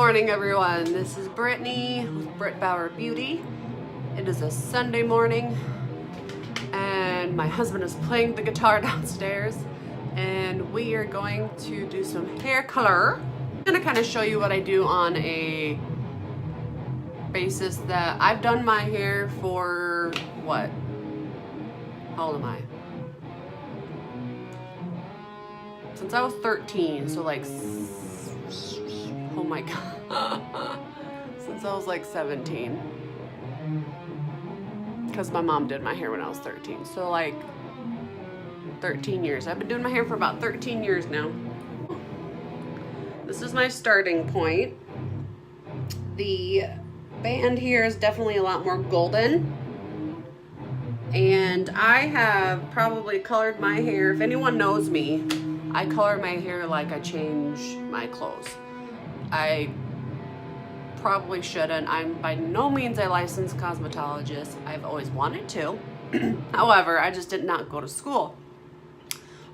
morning, everyone. This is Brittany with Britt Bauer Beauty. It is a Sunday morning and my husband is playing the guitar downstairs and we are going to do some hair color. I'm gonna kind of show you what I do on a basis that I've done my hair for what? How old am I? Since I was 13, so like, oh my God, since I was like 17, because my mom did my hair when I was 13, so like 13 years. I've been doing my hair for about 13 years now. This is my starting point. The band here is definitely a lot more golden, and I have probably colored my hair, if anyone knows me, I color my hair like I change my clothes. I probably shouldn't. I'm by no means a licensed cosmetologist. I've always wanted to. However, I just did not go to school.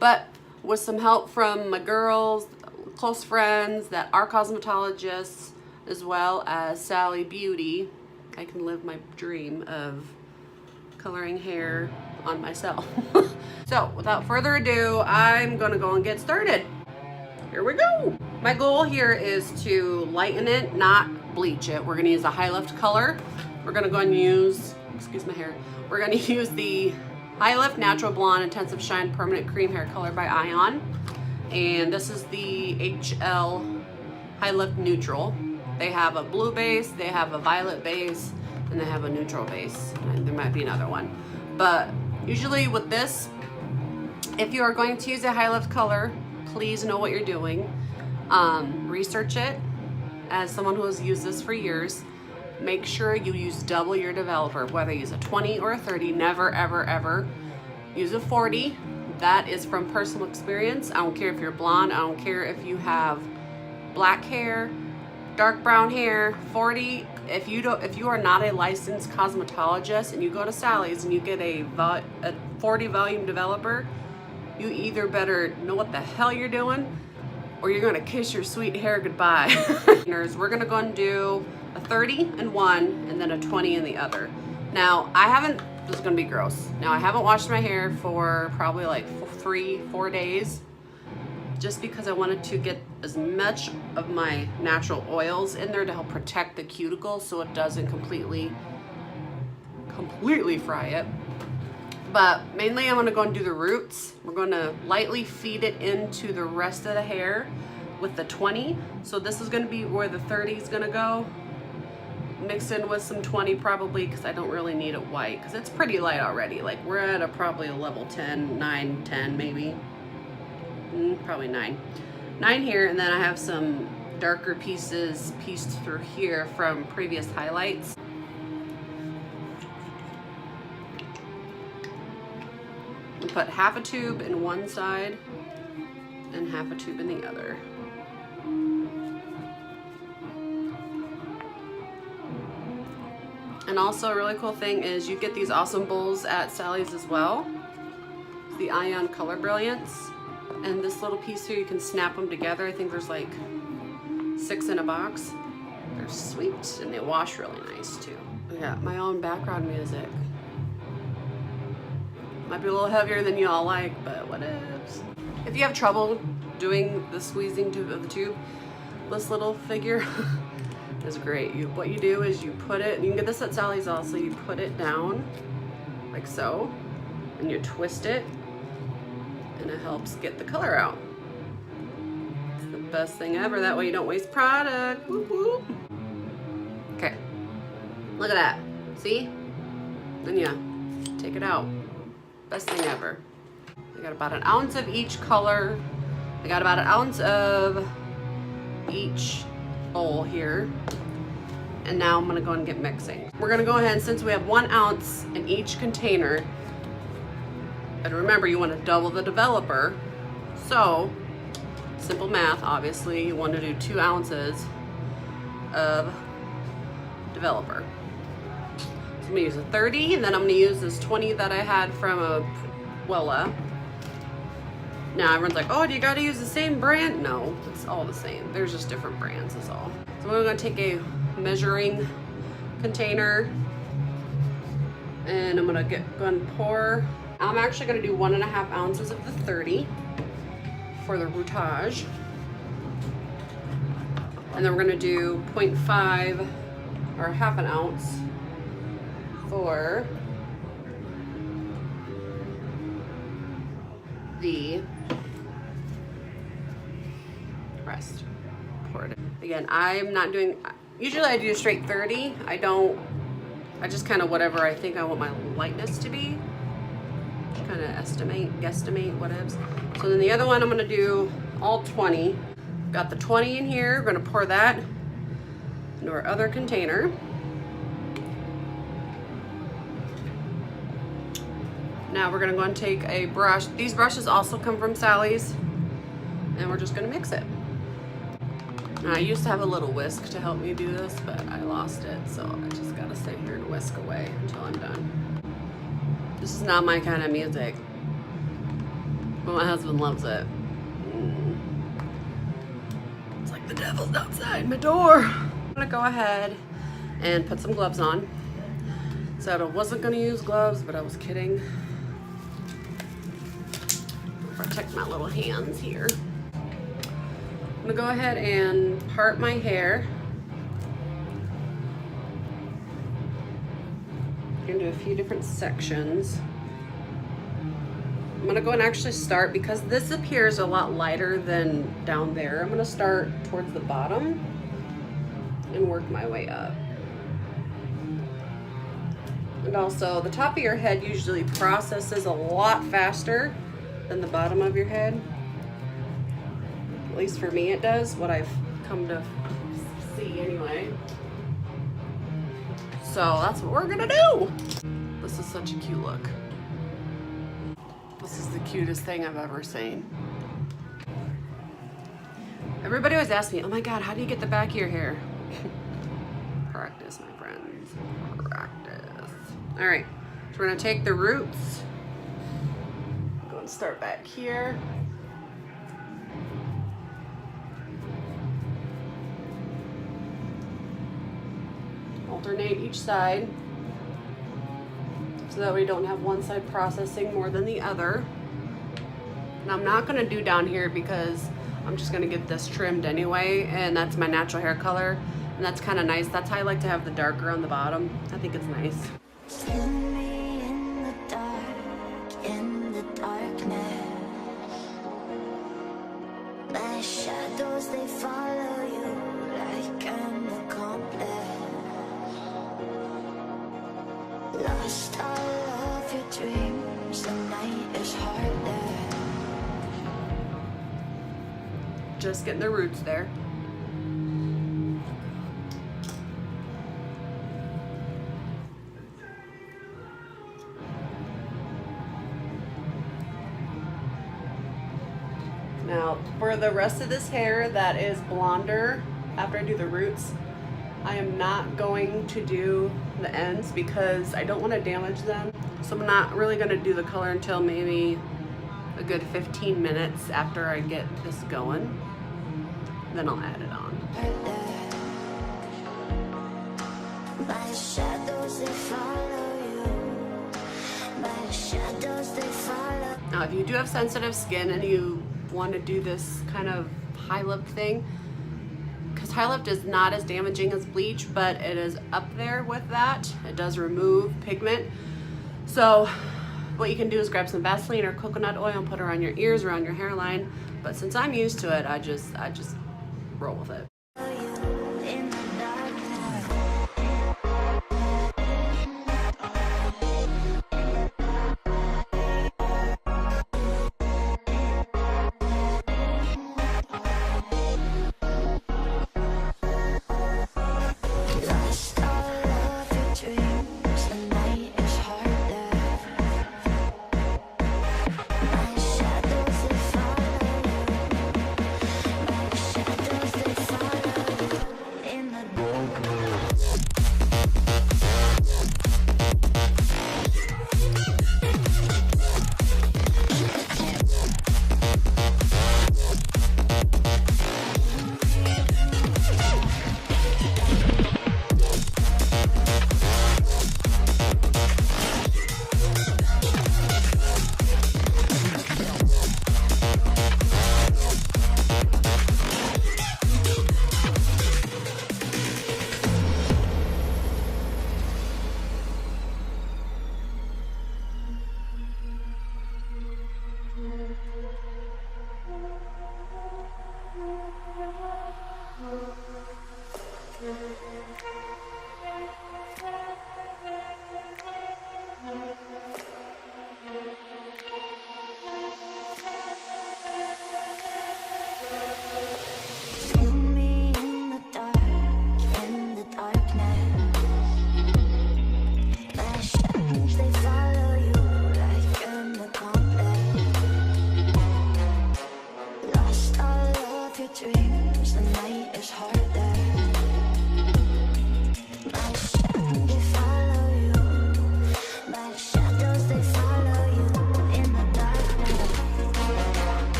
But with some help from my girls, close friends that are cosmetologists, as well as Sally Beauty, I can live my dream of coloring hair on myself. So without further ado, I'm gonna go and get started. Here we go. My goal here is to lighten it, not bleach it. We're gonna use a high lift color. We're gonna go and use, excuse my hair, we're gonna use the High Lift Natural Blonde Intensive Shine Permanent Cream Hair Color by Ion. And this is the HL High Lift Neutral. They have a blue base, they have a violet base, and they have a neutral base. And there might be another one. But usually with this, if you are going to use a high lift color, please know what you're doing. Research it. As someone who has used this for years, make sure you use double your developer, whether you use a 20 or a 30. Never, ever, ever use a 40. That is from personal experience. I don't care if you're blonde. I don't care if you have black hair, dark brown hair. 40. If you are not a licensed cosmetologist and you go to Sally's and you get a 40 volume developer, you either better know what the hell you're doing or you're gonna kiss your sweet hair goodbye. We're gonna go and do a 30 in one and then a 20 in the other. Now, this is gonna be gross. Now, I haven't washed my hair for probably like 3-4 days, just because I wanted to get as much of my natural oils in there to help protect the cuticle so it doesn't completely fry it. But mainly I'm gonna go and do the roots. We're gonna lightly feed it into the rest of the hair with the 20. So this is gonna be where the 30 is gonna go. Mix in with some 20 probably, because I don't really need it white, because it's pretty light already. Like we're at probably a level 10, 9, 10 maybe. Probably 9. 9 here, and then I have some darker pieces pieced through here from previous highlights. And put half a tube in one side and half a tube in the other. And also a really cool thing is you get these awesome bowls at Sally's as well. The Ion Color Brilliance. And this little piece here, you can snap them together. I think there's like 6 in a box. They're sweet and they wash really nice too. I got my own background music. Might be a little heavier than you all like, but whatevs. If you have trouble doing the squeezing of the tube, this little figure is great. What you do is you put it, and you can get this at Sally's also, you put it down like so, and you twist it, and it helps get the color out. It's the best thing ever. That way you don't waste product. Whoop, whoop. Okay, look at that. See? Then yeah, take it out. Best thing ever. I got about an ounce of each color. I got about an ounce of each bowl here. And now I'm gonna go and get mixing. We're gonna go ahead, since we have 1 ounce in each container, and remember you wanna double the developer. So, simple math, obviously, you wanna do 2 ounces of developer. I'm gonna use a 30, and then I'm gonna use this 20 that I had from a Wella. Now everyone's like, oh, do you gotta use the same brand? No, it's all the same. There's just different brands is all. So we're gonna take a measuring container and I'm gonna go and pour. I'm actually gonna do 1.5 ounces of the 30 for the routage. And then we're gonna do 0.5 or half an ounce for the rest. Pour it in. Again, I'm not doing, usually I do straight 30. I just kind of whatever I think I want my lightness to be. Kind of guesstimate, whatevs. So then the other one I'm gonna do all 20. Got the 20 in here, we're gonna pour that into our other container. Now we're gonna go and take a brush. These brushes also come from Sally's, and we're just gonna mix it. Now, I used to have a little whisk to help me do this, but I lost it, so I just gotta sit here and whisk away until I'm done. This is not my kind of music, but my husband loves it. It's like the devil's outside my door. I'm gonna go ahead and put some gloves on. Said I wasn't gonna use gloves, but I was kidding. Protect my little hands here. I'm gonna go ahead and part my hair. I'm gonna do a few different sections. I'm gonna go and actually start, because this appears a lot lighter than down there, I'm gonna start towards the bottom and work my way up. And also, the top of your head usually processes a lot faster than the bottom of your head. At least for me it does, what I've come to see anyway. So that's what we're gonna do. This is such a cute look. This is the cutest thing I've ever seen. Everybody always asks me, oh my God, how do you get the back of your hair? Practice, my friends, practice. All right, so we're gonna take the roots. Go and start back here. Alternate each side so that we don't have one side processing more than the other. And I'm not gonna do down here because I'm just gonna get this trimmed anyway, and that's my natural hair color, and that's kind of nice. That's how I like to have the darker on the bottom. I think it's nice. In the darkness, my shadows, they follow you like an accomplice. Lost all of your dreams, the night is harder. Just getting the roots there. Now, for the rest of this hair that is blonder, after I do the roots, I am not going to do the ends because I don't want to damage them. So I'm not really going to do the color until maybe a good 15 minutes after I get this going. Then I'll add it on. My shadows, they follow you. My shadows, they follow. Now, if you do have sensitive skin and you want to do this kind of high lift thing, because high lift is not as damaging as bleach, but it is up there with that. It does remove pigment. So what you can do is grab some Vaseline or coconut oil and put it around your ears, around your hairline. But since I'm used to it, I just roll with it. Follow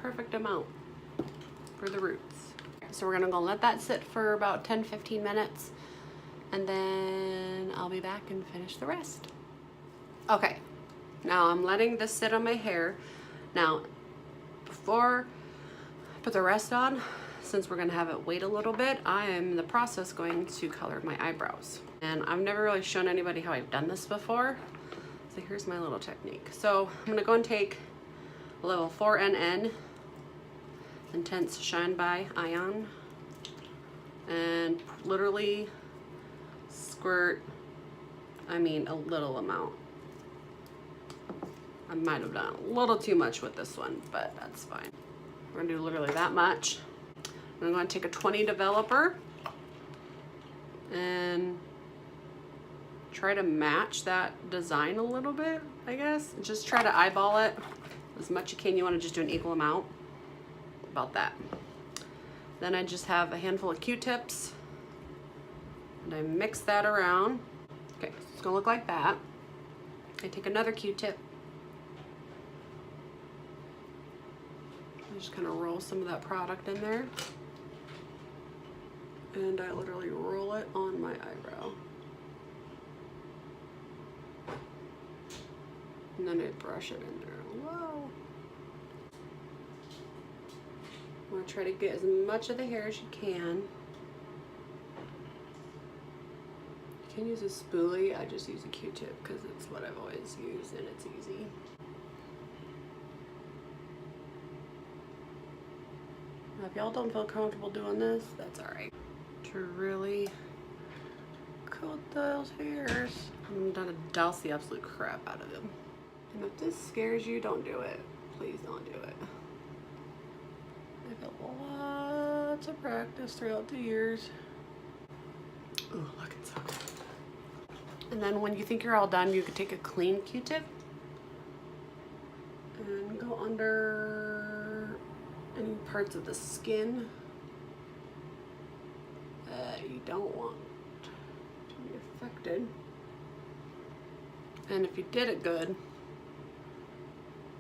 perfect amount for the roots. So we're gonna go let that sit for about 10-15 minutes, and then I'll be back and finish the rest. Okay, now I'm letting this sit on my hair. Now, before I put the rest on, since we're gonna have it wait a little bit, I am in the process going to color my eyebrows. And I've never really shown anybody how I've done this before. So here's my little technique. So I'm gonna go and take a level 4NN, Intense Shine By Ion, and literally squirt, I mean a little amount. I might have done a little too much with this one, but that's fine. We're gonna do literally that much. I'm gonna take a 20 developer and try to match that design a little bit, I guess. Just try to eyeball it as much you can. You wanna just do an equal amount, about that. Then I just have a handful of Q-tips and I mix that around. Okay, so it's gonna look like that. I take another Q-tip. I just kind of roll some of that product in there. And I literally roll it on my eyebrow. And then I brush it in there. Whoa. I'm gonna try to get as much of the hair as you can. You can use a spoolie. I just use a Q-tip because it's what I've always used and it's easy. Now, if y'all don't feel comfortable doing this, that's alright. To really coat those hairs, I'm gonna douse the absolute crap out of them. And if this scares you, don't do it. Please don't do it. I've had lots of practice throughout the years. Oh, looking so good. And then when you think you're all done, you can take a clean Q-tip and go under any parts of the skin that you don't want to be affected. And if you did it good,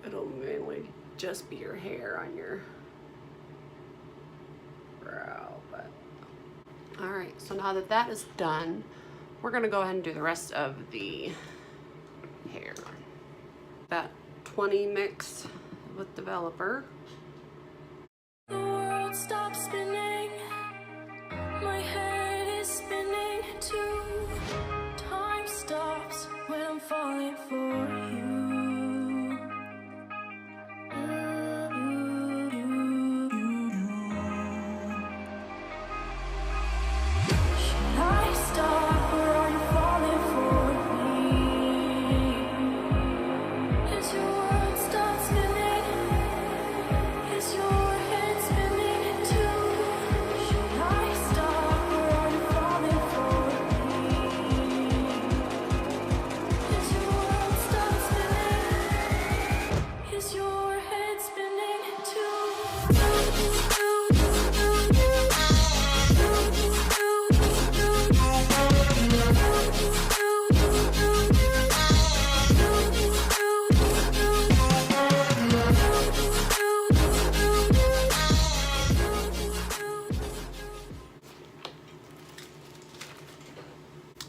it'll mainly just be your hair on your brow. But all right, so now that that is done, we're gonna go ahead and do the rest of the hair. That 20 mix with developer. The world stops spinning, my head is spinning too. Time stops when I'm falling for you. Should I stop or are you falling for me? As your world stops spinning, is your head spinning too? Should I stop or are you falling for me? As your world stops spinning, is your head spinning too?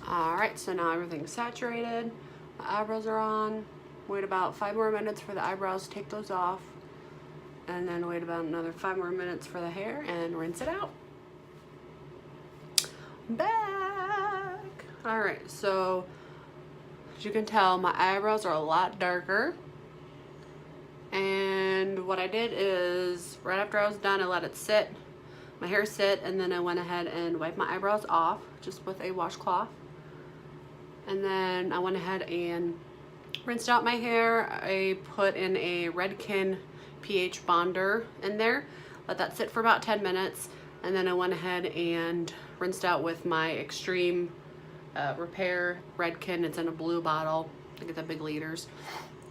Alright, so now everything's saturated. My eyebrows are on. Wait about 5 more minutes for the eyebrows, take those off. And then wait about another 5 more minutes for the hair and rinse it out. Back! Alright, so as you can tell, my eyebrows are a lot darker. And what I did is, right after I was done, I let it sit, my hair sit, and then I went ahead and wiped my eyebrows off just with a washcloth. And then I went ahead and rinsed out my hair. I put in a Redken pH bonder in there, let that sit for about 10 minutes, and then I went ahead and rinsed out with my Extreme Repair Redken. It's in a blue bottle. I get the big liters.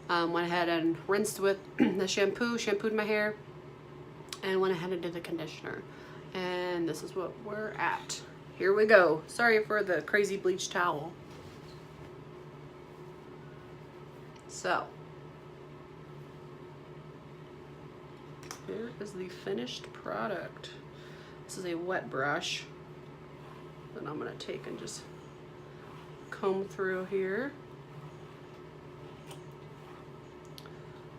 Went ahead and rinsed with the shampooed my hair, and went ahead and did the conditioner. And this is what we're at. Here we go. Sorry for the crazy bleach towel. So Here is the finished product. This is a wet brush that I'm gonna take and just comb through here.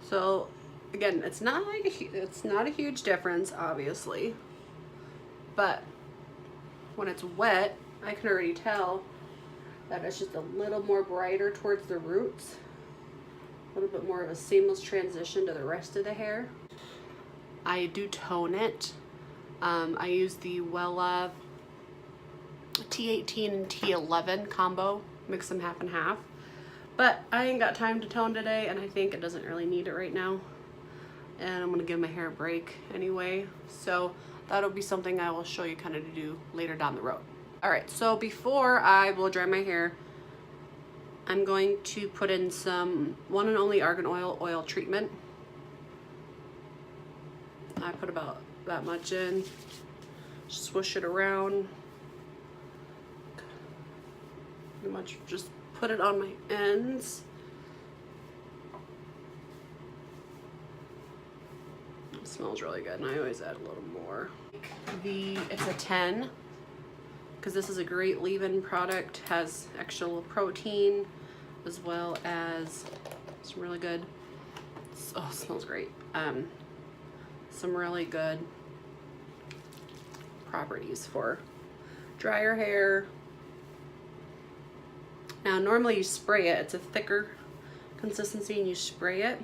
So again, it's not a huge difference, obviously, but when it's wet, I can already tell that it's just a little more brighter towards the roots, a little bit more of a seamless transition to the rest of the hair. I do tone it. I use the Wella T18 and T11 combo, mix them half and half. But I ain't got time to tone today, and I think it doesn't really need it right now. And I'm gonna give my hair a break anyway. So that'll be something I will show you kind of to do later down the road. All right, so before I blow dry my hair, I'm going to put in some One and Only Argan oil treatment. I put about that much in, swoosh it around. Pretty much just put it on my ends. It smells really good, and I always add a little more. It's a 10, because this is a great leave-in product, has extra protein, as well as some really good, oh, it smells great. Some really good properties for drier hair. Now normally you spray it, it's a thicker consistency and you spray it,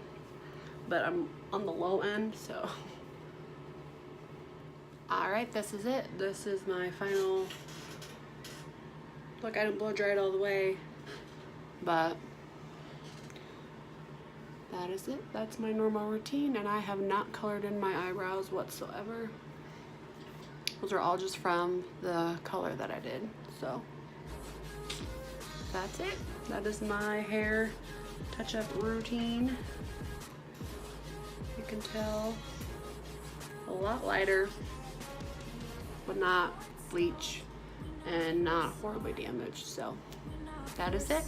but I'm on the low end, so. All right, this is it. This is my final look. I didn't blow dry it all the way, but that is it. That's my normal routine, and I have not colored in my eyebrows whatsoever. Those are all just from the color that I did, so that's it. That is my hair touch-up routine. You can tell a lot lighter, but not bleach and not horribly damaged. So that is it.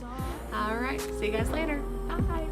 All right, see you guys later. Bye.